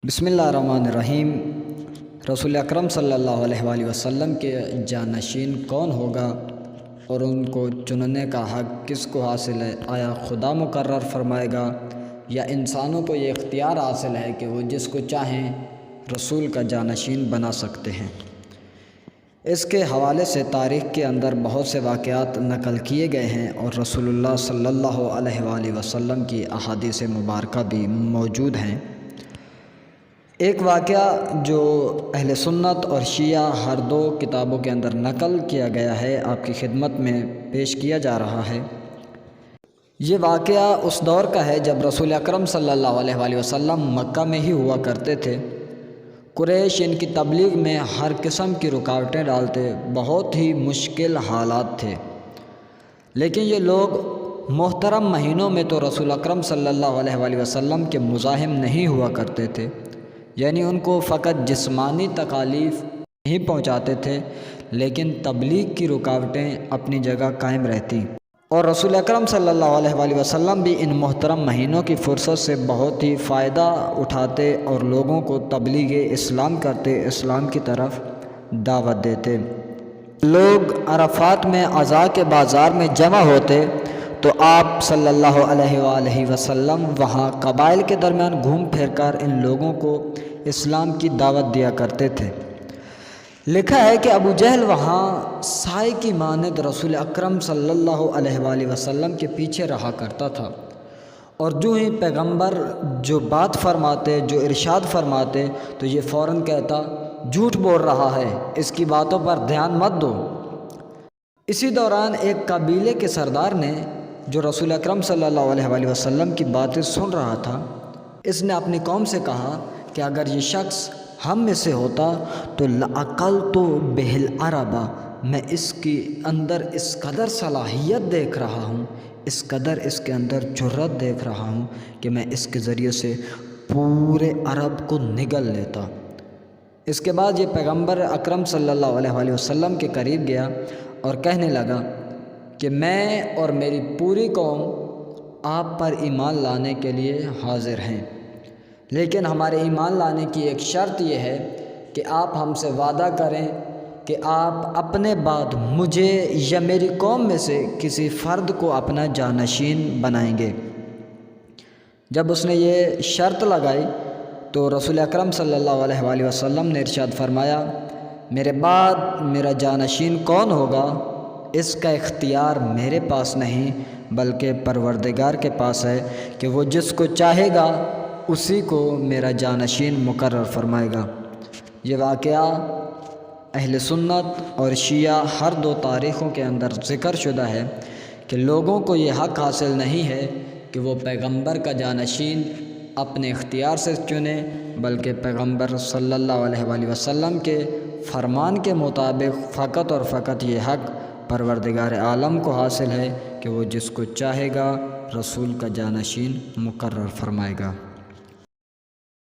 بسم اللہ الرحمن الرحیم۔ رسول اکرم صلی اللہ علیہ وآلہ وسلم کے جانشین کون ہوگا اور ان کو چننے کا حق کس کو حاصل ہے؟ آیا خدا مقرر فرمائے گا یا انسانوں کو یہ اختیار حاصل ہے کہ وہ جس کو چاہیں رسول کا جانشین بنا سکتے ہیں؟ اس کے حوالے سے تاریخ کے اندر بہت سے واقعات نقل کیے گئے ہیں اور رسول اللہ صلی اللہ علیہ وآلہ وسلم کی احادیث مبارکہ بھی موجود ہیں۔ ایک واقعہ جو اہل سنت اور شیعہ ہر دو کتابوں کے اندر نقل کیا گیا ہے آپ کی خدمت میں پیش کیا جا رہا ہے۔ یہ واقعہ اس دور کا ہے جب رسول اکرم صلی اللہ علیہ وآلہ وسلم مکہ میں ہی ہوا کرتے تھے۔ قریش ان کی تبلیغ میں ہر قسم کی رکاوٹیں ڈالتے، بہت ہی مشکل حالات تھے، لیکن یہ لوگ محترم مہینوں میں تو رسول اکرم صلی اللہ علیہ وآلہ وسلم کے مزاحم نہیں ہوا کرتے تھے، یعنی ان کو فقط جسمانی تکالیف نہیں پہنچاتے تھے لیکن تبلیغ کی رکاوٹیں اپنی جگہ قائم رہتی، اور رسول اکرم صلی اللہ علیہ وآلہ وسلم بھی ان محترم مہینوں کی فرصت سے بہت ہی فائدہ اٹھاتے اور لوگوں کو تبلیغ اسلام کرتے، اسلام کی طرف دعوت دیتے۔ لوگ عرفات میں عزا کے بازار میں جمع ہوتے تو آپ صلی اللہ علیہ وآلہ وسلم وہاں قبائل کے درمیان گھوم پھر کر ان لوگوں کو اسلام کی دعوت دیا کرتے تھے۔ لکھا ہے کہ ابو جہل وہاں سائے کی مانند رسول اکرم صلی اللہ علیہ وآلہ وسلم کے پیچھے رہا کرتا تھا، اور جو ہی پیغمبر جو بات فرماتے، جو ارشاد فرماتے تو یہ فوراً کہتا جھوٹ بول رہا ہے، اس کی باتوں پر دھیان مت دو۔ اسی دوران ایک قبیلے کے سردار نے جو رسول اکرم صلی اللہ علیہ وآلہ وسلم کی باتیں سن رہا تھا، اس نے اپنی قوم سے کہا کہ اگر یہ شخص ہم میں سے ہوتا تو لَأَقَلْتُ بِهِ الْعَرَبَ، میں اس کی اندر اس قدر صلاحیت دیکھ رہا ہوں، اس قدر اس کے اندر جرأت دیکھ رہا ہوں کہ میں اس کے ذریعے سے پورے عرب کو نگل لیتا۔ اس کے بعد یہ پیغمبر اکرم صلی اللہ علیہ وآلہ وسلم کے قریب گیا اور کہنے لگا کہ میں اور میری پوری قوم آپ پر ایمان لانے کے لیے حاضر ہیں، لیکن ہمارے ایمان لانے کی ایک شرط یہ ہے کہ آپ ہم سے وعدہ کریں کہ آپ اپنے بعد مجھے یا میری قوم میں سے کسی فرد کو اپنا جانشین بنائیں گے۔ جب اس نے یہ شرط لگائی تو رسول اکرم صلی اللہ علیہ وآلہ وسلم نے ارشاد فرمایا، میرے بعد میرا جانشین کون ہوگا اس کا اختیار میرے پاس نہیں بلکہ پروردگار کے پاس ہے کہ وہ جس کو چاہے گا اسی کو میرا جانشین مقرر فرمائے گا۔ یہ واقعہ اہل سنت اور شیعہ ہر دو تاریخوں کے اندر ذکر شدہ ہے کہ لوگوں کو یہ حق حاصل نہیں ہے کہ وہ پیغمبر کا جانشین اپنے اختیار سے چنیں، بلکہ پیغمبر صلی اللہ علیہ وآلہ وسلم کے فرمان کے مطابق فقط اور فقط یہ حق پروردگار عالم کو حاصل ہے کہ وہ جس کو چاہے گا رسول کا جانشین مقرر فرمائے گا۔